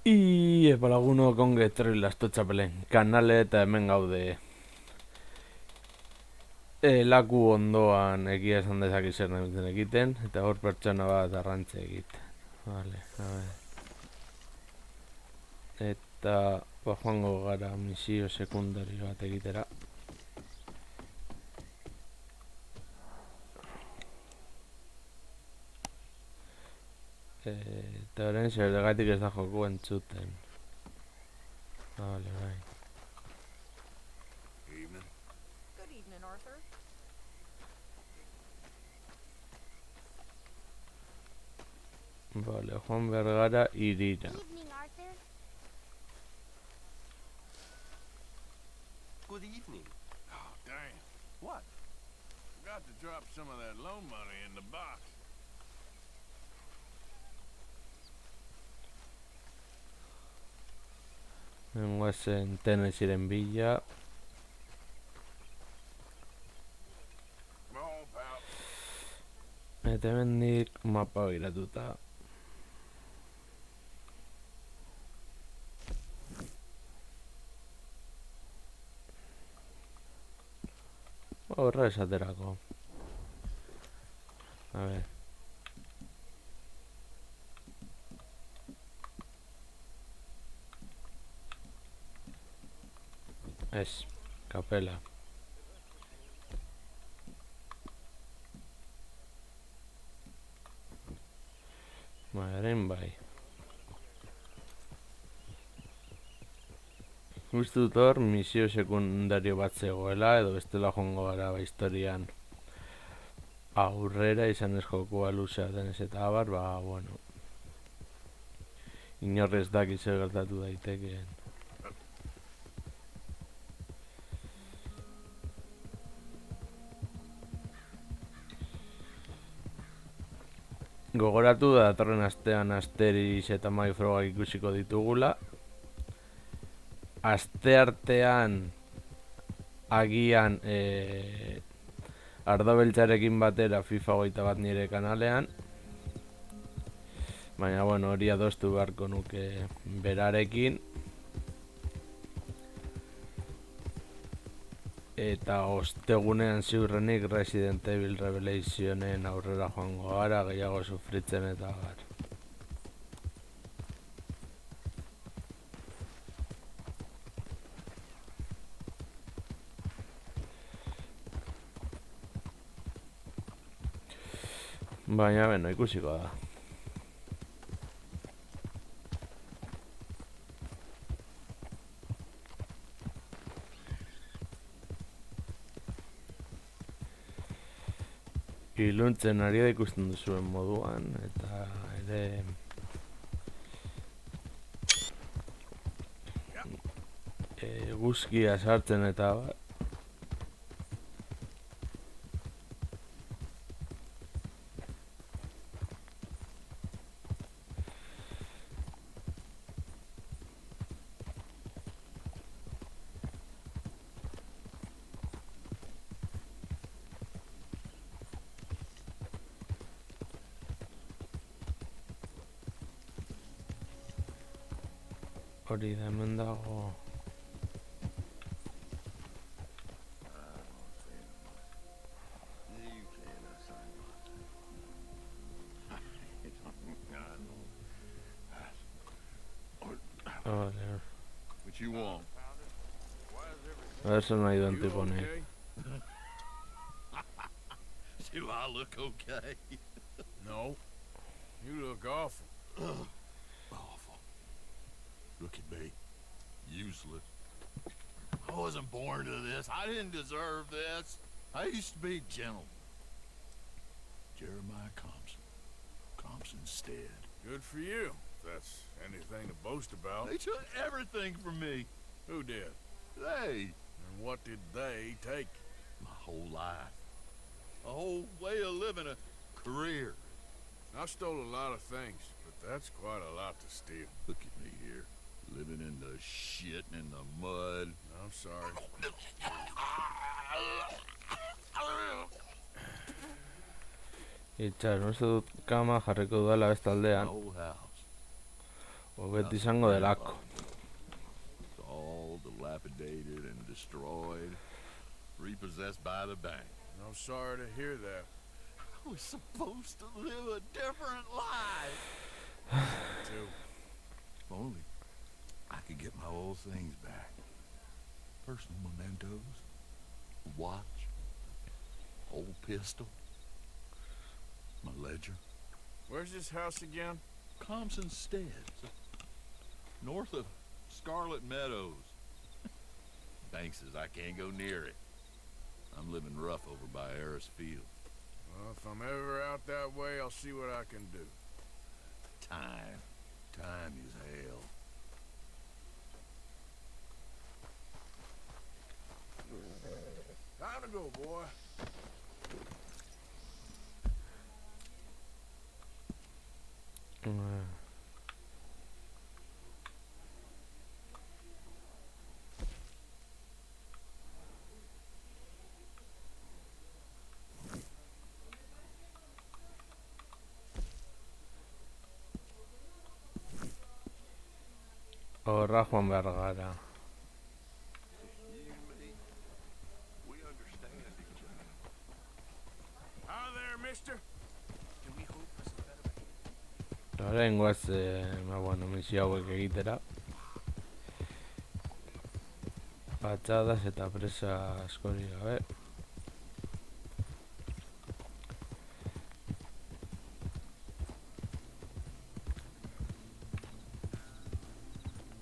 Epa lagunok ongi etorri Lastotxapelen kanale eta hemen gaude laku ondoan egia esan dezak zer nahi egiten eta hor pertsona bat arrantze egiten. Vale, a ver. Eta joango gara misio sekundario bat egitera. Eta orain zergatik ez da joko entzuten. Vale, bai. Evening. Good evening, Arthur. Vale, joan behar gara irira. Evening, Arthur. Good evening. Oh, damn. What? Forgot to drop some of that loan money in the box. Nengoazen Tennesseeren bila. Oh, pal. Eta hemendik mapa begiratuta. Horra esaterako. A ver. Ez, kapela. Orain bai. Uste dut hor misio sekundario bat zegoela edo bestela joango gara historian aurrera izan ez jokoa luzea denez eta abar, bueno. Inorrez daki zer gertatu daitekeen. Gogoratu da datorren astean Asterix eta Mai frogak ikusiko ditugula. Asteartean agian Ardo Beltzarekin batera FIFA 21 nire kanalean. Baina bueno, hori adostu beharko nuke berarekin. Eta ostegunean ziurrenik Resident Evil Revelationen aurrera joango gara, gehiago sufritzen eta gara. Baina beno, ikusiko da. Iluntzen ari da ikusten duzuen moduan, eta ere guzkia sartzen eta hori da hemen dago. Vale. What you want? A ver zer nahi duen You tipone. okay? Do I look okay? No. You look awful. Awful. Look at me. Useless. I wasn't born to this. I didn't deserve this. I used to be gentleman. Jeremiah Compson. Compson's dead. Good for you. If that's anything to boast about. They took everything from me. Who did? They. And what did they take? My whole life. A whole way of living, a career. I stole a lot of things, but that's quite a lot to steal. Look at me here. Living in the shit and in the mud. I'm sorry. Itxaron, uste dut kama jarriko duela bestaldean. Old house. Beti izango delako. It's all dilapidated and destroyed, repossessed by the bank. I'm sorry to hear that. I was supposed to live a different life. Too. If only I could get my old things back. Personal mementos, a watch, old pistol, my ledger. Where's this house again? Thompson Steads, north of Scarlet Meadows. Bank says I can't go near it. I'm living rough over by Harris Field. Well, if I'm ever out that way, I'll see what I can do. Time is hell. Time to go, boy. Horra joan behar gara. We understand each other. Hi there, mister. Orain guaz, bueno, misio hauek egitera. Patxadas eta presa askori gabe.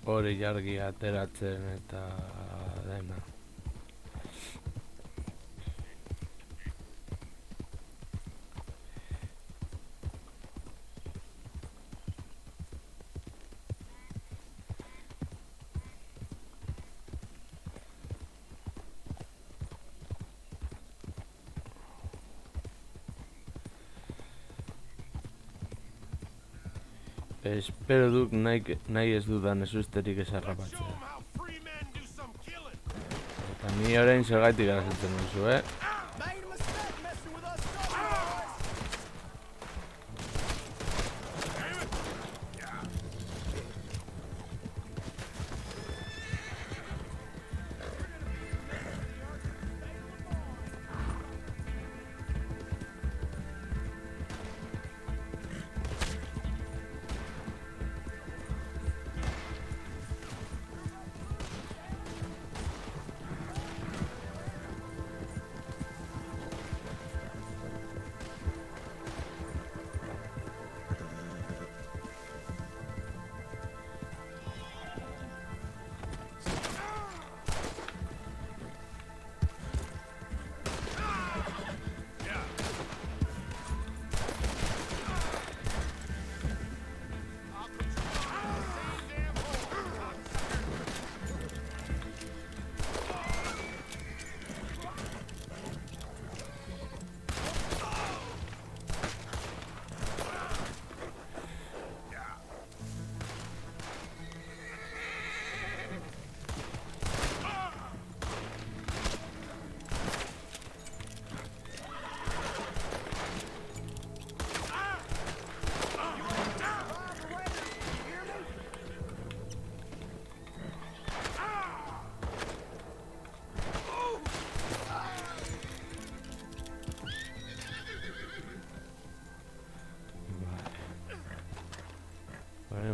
Hori jargi ateratzen eta dena. Espero duk nahi ez dudan ezusterik ez harrapatzea. Eta ni orain zergaitik arazitzen duzu,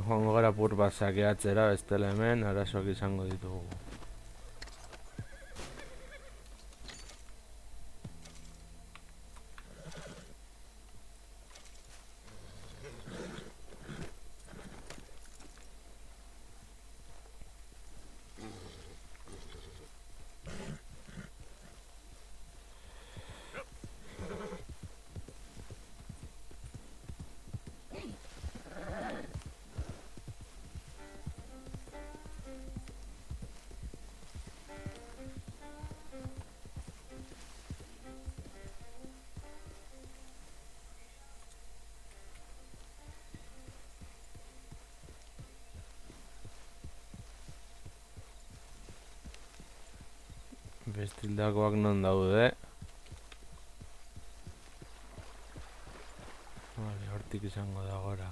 joango gara pur bat sakeatzera, bestela hemen arazoak izango ditugu. Bestildakoak non daude. Vale, hortik izango da gora.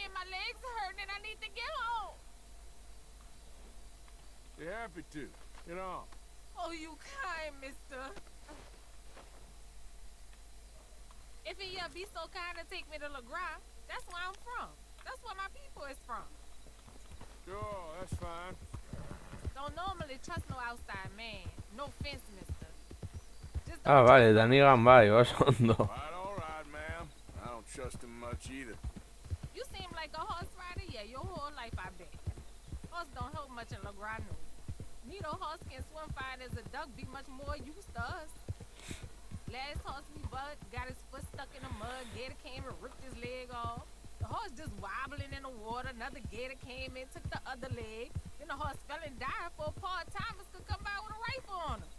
man, my legs are hurting and I need to get home. Be happy to. Get on. Oh, you kind, mister. If he be so kind to take me to LeGras, that's where I'm from. That's where my people is from. Sure, that's fine. Don't normally trust no outside man. No offense, mister. Just Ah, don't vale, trust Danigan bai, oso ondo. All right, ma'am. I don't trust him much either. You seem like a horse rider, yeah, your whole life, I bet. Horse don't help much in LeGras, no. Neither horse can swim fine as a duck, be much more used to us. Last horse we bought got his foot stuck in the mud, gator came and ripped his leg off. The horse just wobbling in the water, another gator came in, took the other leg. Then the horse fell and died before Paul Thomas could come by with a rifle on him.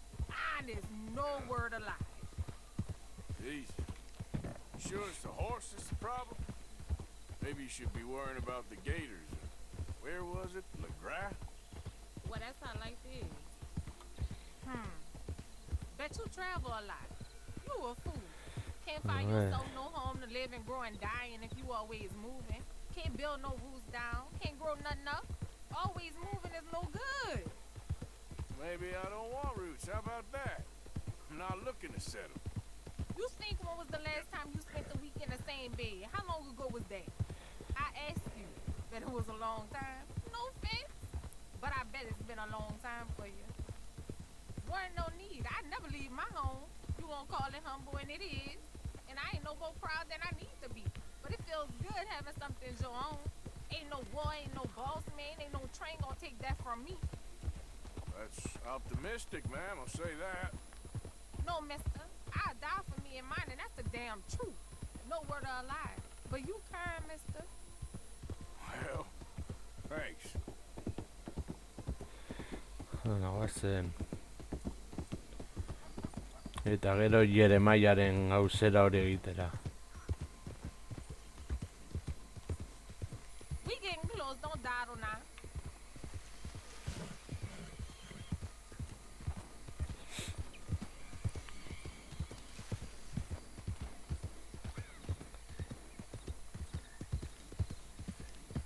Honest, no word of lie. Jeez. You sure it's the horse that's the problem? Maybe you should be worrying about the gators. Where was it? LeGras? Well, that's how life is. Bet you travel a lot. You a fool. Can't find Alright. yourself no home to live and grow and dying if you always moving. Can't build no roots down. Can't grow nothing up. Always moving is no good. Maybe I don't want roots. How about that? I'm not looking to settle. You think when was the last time you spent the week in the same bed? How long ago was that? I asked you. Bet it was a long time. No offense. But I bet it's been a long time for you. Weren't no need. I never leave my home. You won't call it humble, and it is. And I ain't no more proud than I need to be. But it feels good having something your own. Ain't no war, ain't no boss man, ain't no train gonna take that from me. That's optimistic, ma'am. I'll say that. No, mister. I'll die for me and mine, and that's the damn truth. No word of a lie. But you kind, mister. Well, thanks. Bueno, guazen. Eta gero Jeremaiaren gauzera hori egitera. We getting close, don't dawdle now.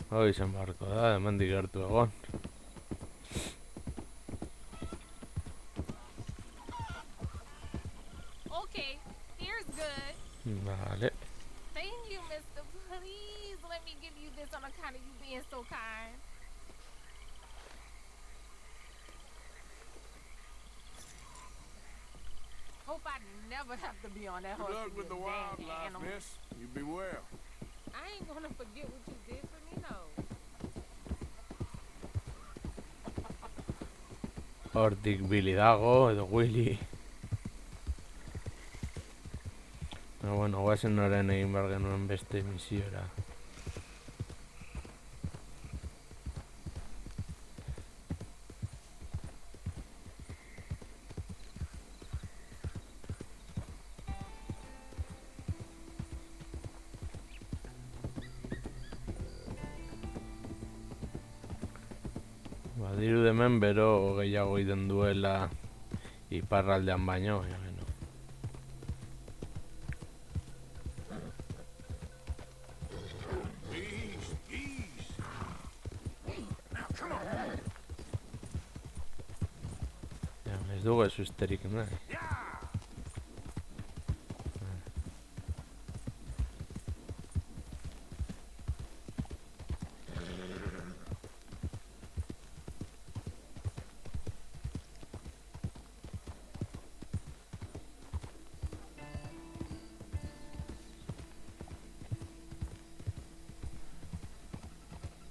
Hoi zen barko da, hemendik gertu egon. Okay, here's good. Vale. Thank you, mister. Please let me give you this on account of you being so kind. Hope I never have to be on that Good horse luck with the again, damn wildlife, animal. miss. You be well. I ain't gonna forget what you did for me, no. Hortik Billy dago, edo Willy. Bueno, guazen orain egin behar genuen beste misiora. Badiru hemen bero gehiago egiten duela iparraldean baino, baina bueno. Ease, ease. Now, come on. Ja, ez dugu ez usterik nahi. Yeah.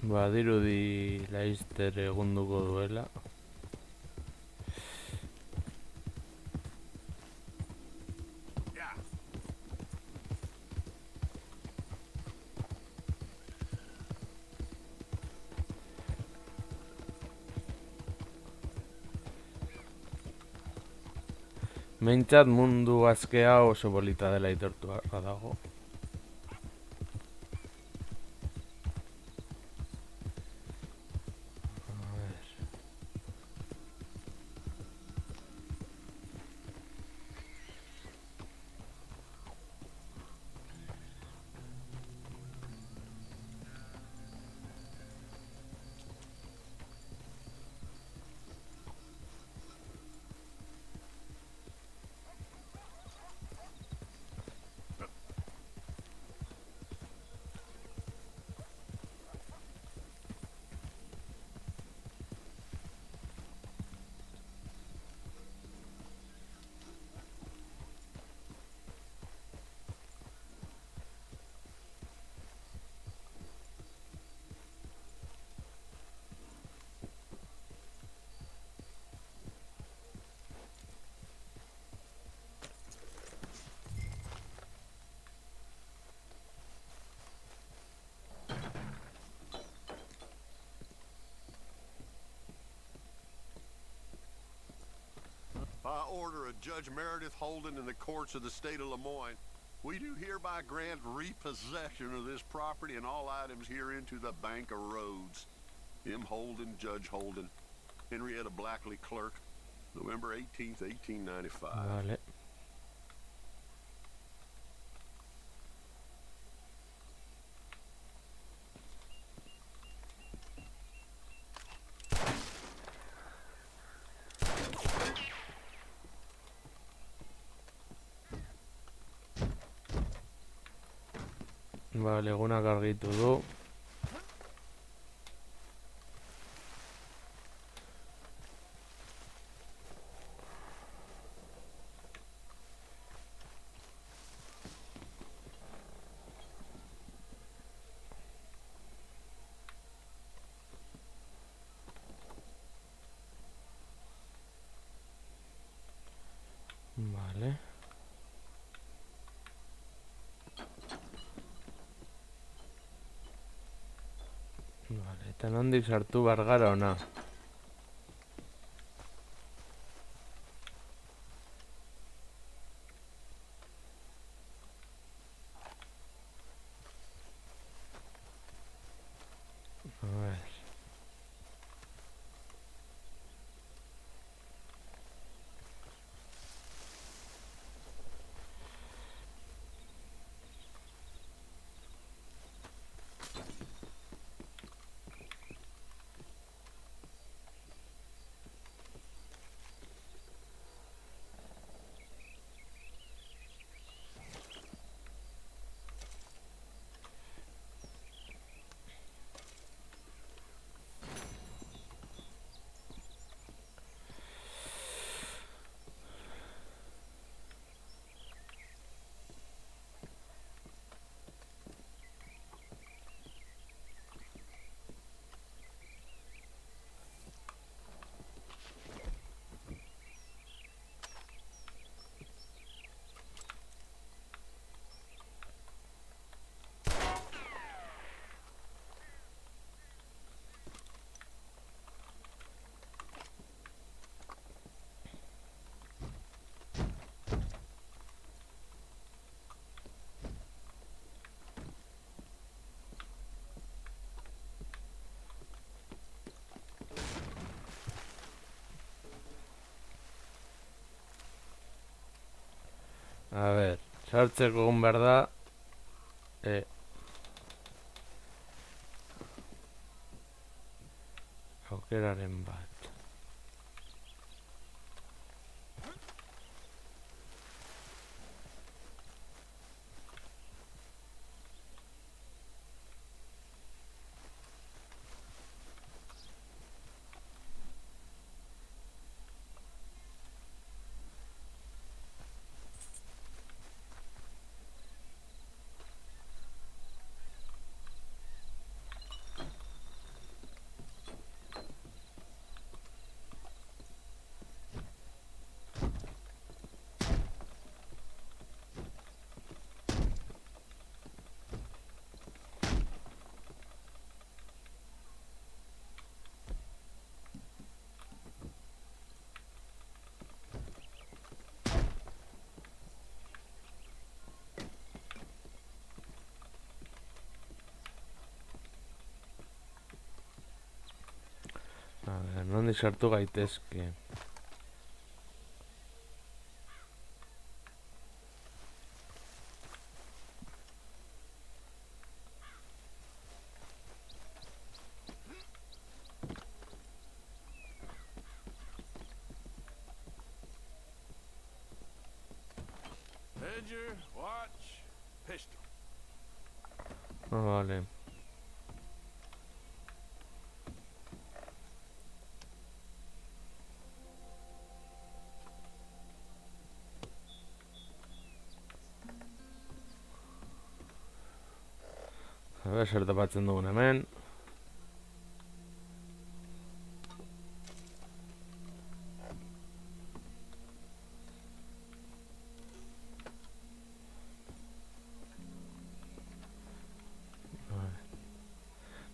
Badirudi Leicester egunduko duela. Yeah. Meintzat mundu azkea oso polita dela aitortu beharra dago. A ver. order of Judge Meredith Holden in the courts of the state of Lemoyne, we do hereby grant repossession of this property and all items herein to the Bank of Rhodes. M. Holden, Judge Holden. Henrietta Blackley, clerk. November 18th, 1895. Vale. Vale, egunak argitu du. Vale. Vale, eta nondik sartu behar gara ona. A ver. A ver, sartzeko egon behar da. Aukeraren bat. A ver, nondik sartu gaitezke. Ledger, watch, pistol. Vale. A ver, zer tapatzen dugun hemen.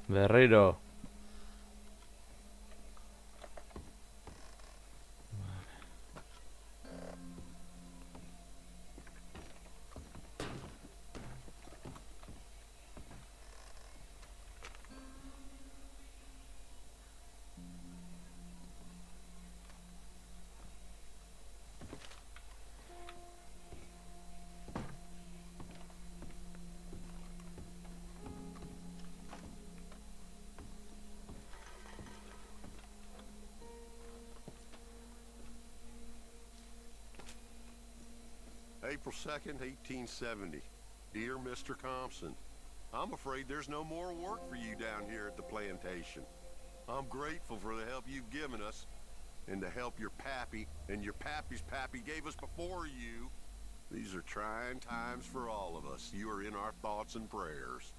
Berriro. April 2nd, 1870. Dear Mr. Compson, I'm afraid there's no more work for you down here at the plantation. I'm grateful for the help you've given us, and the help your pappy and your pappy's pappy gave us before you. These are trying times for all of us. You are in our thoughts and prayers.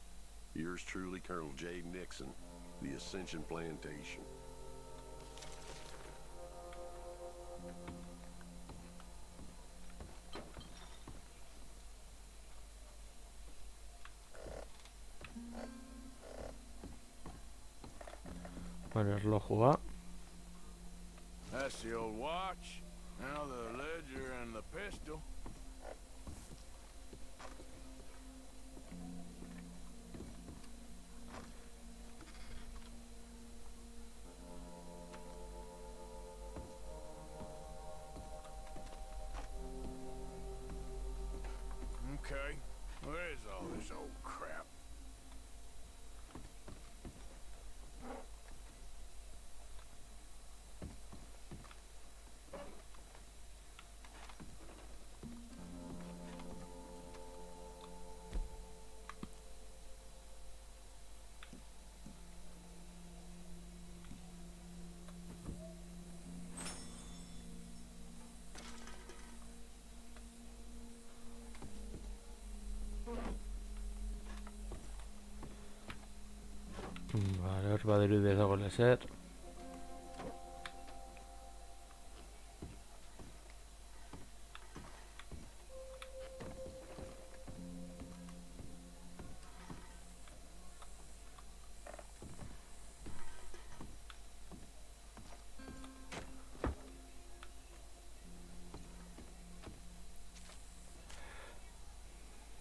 Yours truly, Colonel J. Nixon, The Ascension Plantation. Bueno, el reloj va. That's the old watch. Now the ledger and the pistol. Okay, where is all this old crap? Vale, hor badirudi dagoela zer.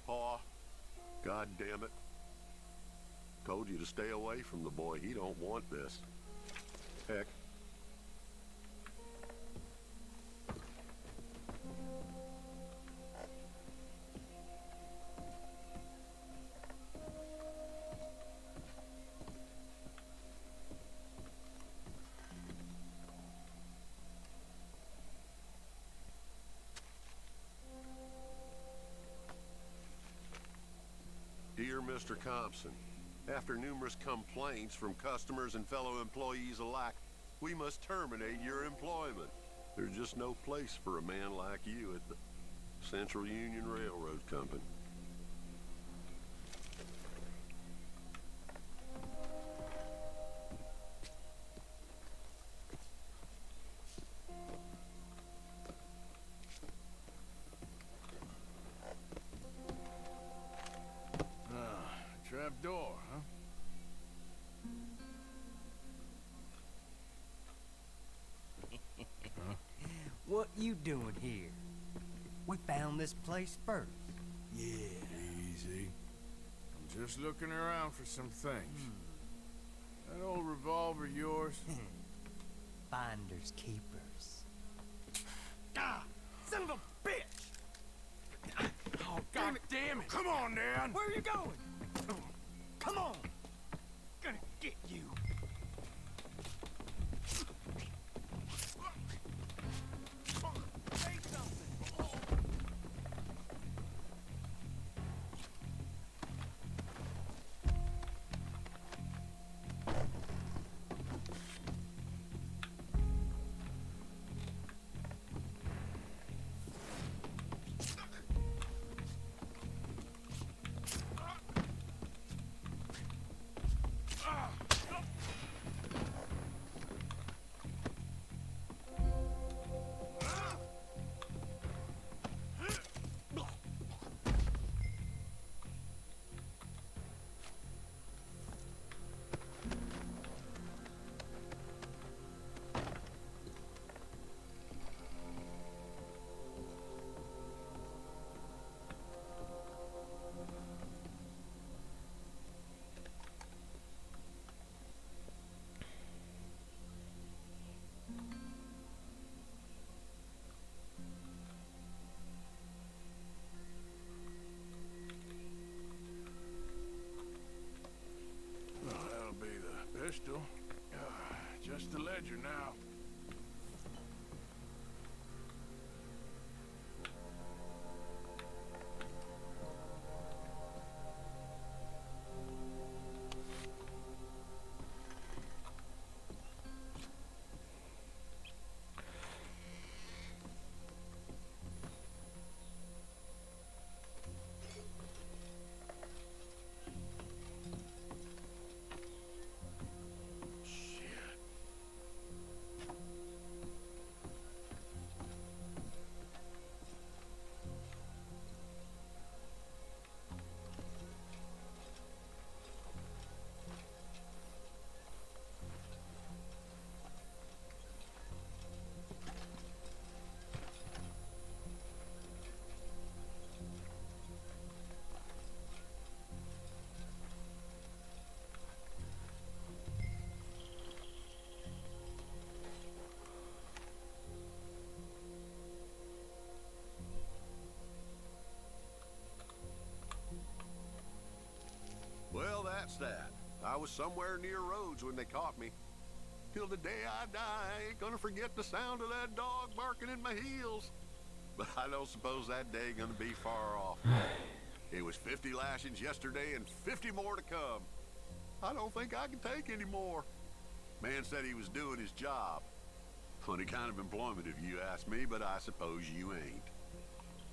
Paw, God damn it. Told you to stay away from the boy. He don't want this. Heck. Dear Mr. Compson, after numerous complaints from customers and fellow employees alike, we must terminate your employment. There's just no place for a man like you at the Central Union Railroad Company. Trap door, huh? What you doing here? We found this place first. Yeah. Easy. I'm just looking around for some things. That old revolver yours? Finders keepers. Ah! Son of a bitch! Oh, God damn it! Come on, Dan! Where are you going? Come on! Gonna get you. Say something. Well, that'll be the pistol. Just the ledger now. that's that. I was somewhere near Rhodes when they caught me. Till the day I die, I ain't gonna forget the sound of that dog barking in my heels. But I don't suppose that day gonna be far off. It was 50 lashings yesterday and 50 more to come. I don't think I can take any more. Man said he was doing his job. Funny kind of employment if you ask me, but I suppose you ain't.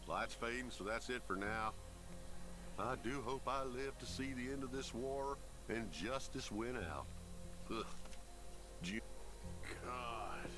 Light's fading, so that's it for now. I do hope I live to see the end of this war and justice win out. Ugh. God.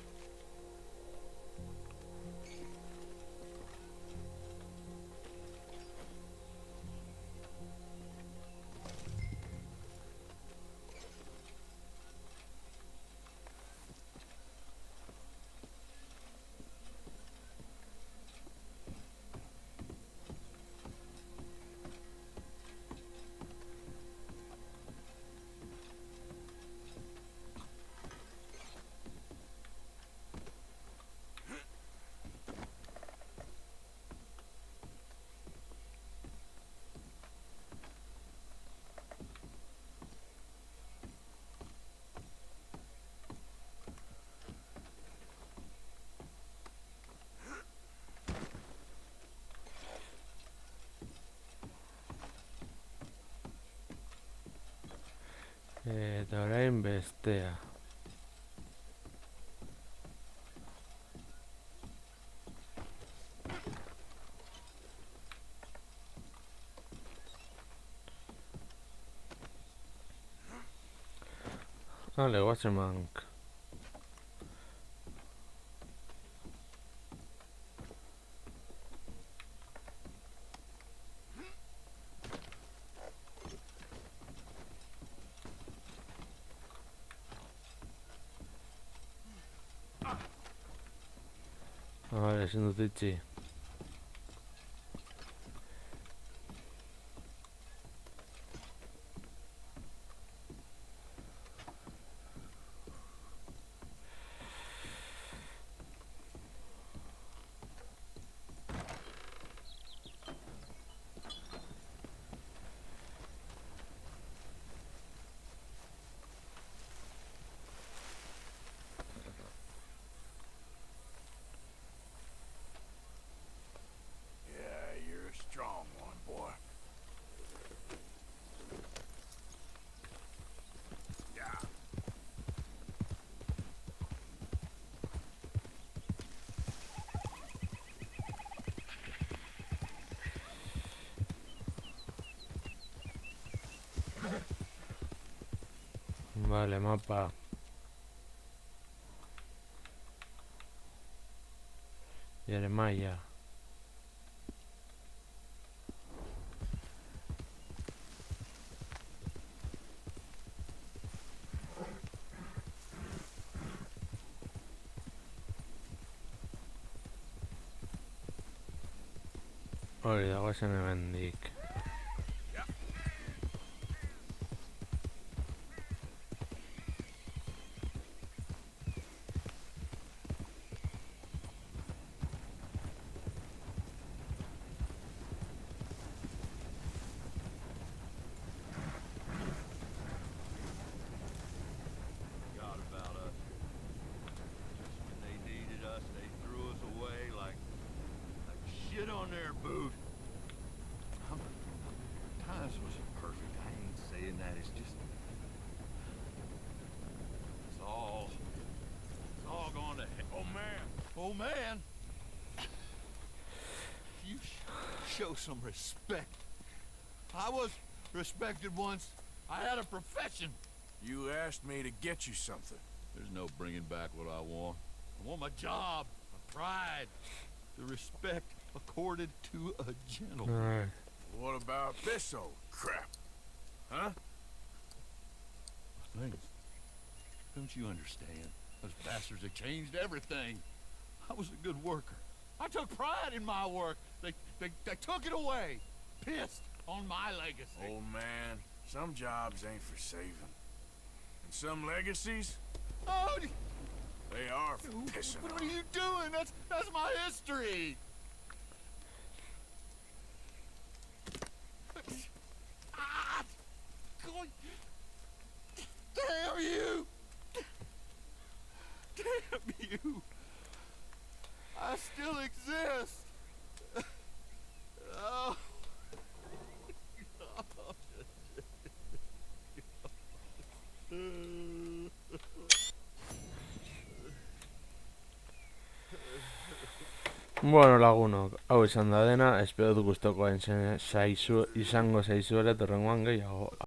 Eta orain bestea. Vale, Wassermank. Vale, ezin dut itxi. Yeah, you're a strong one, boy. Yeah. Vale, mapa. Yeremaya. Hori dago zen hemendik. God about us. Just when they needed us, they threw us away like shit on their boot. Times wasn't perfect. I ain't saying that. It's just it's all going to hell. Oh, man. Oh man, you show some respect. I was respected once. I had a profession. You asked me to get you something. There's no bringing back what I want. I want my job, my pride, the respect accorded to a gentleman. Alright. What about this old crap? Huh? Things. Don't you understand? Those bastards have changed everything. I was a good worker. I took pride in my work. They took it away. Pissed on my legacy. Old man, some jobs ain't for saving. And some legacies, Oh, they are for pissing what on. are you doing? That's my history. Ah! God, Damn you! Damn you! I still exist! Oh. Bueno, lagunok, hau izan da dena, espero dut gustokoa izango zaizuela, eta horrengoan gehiago.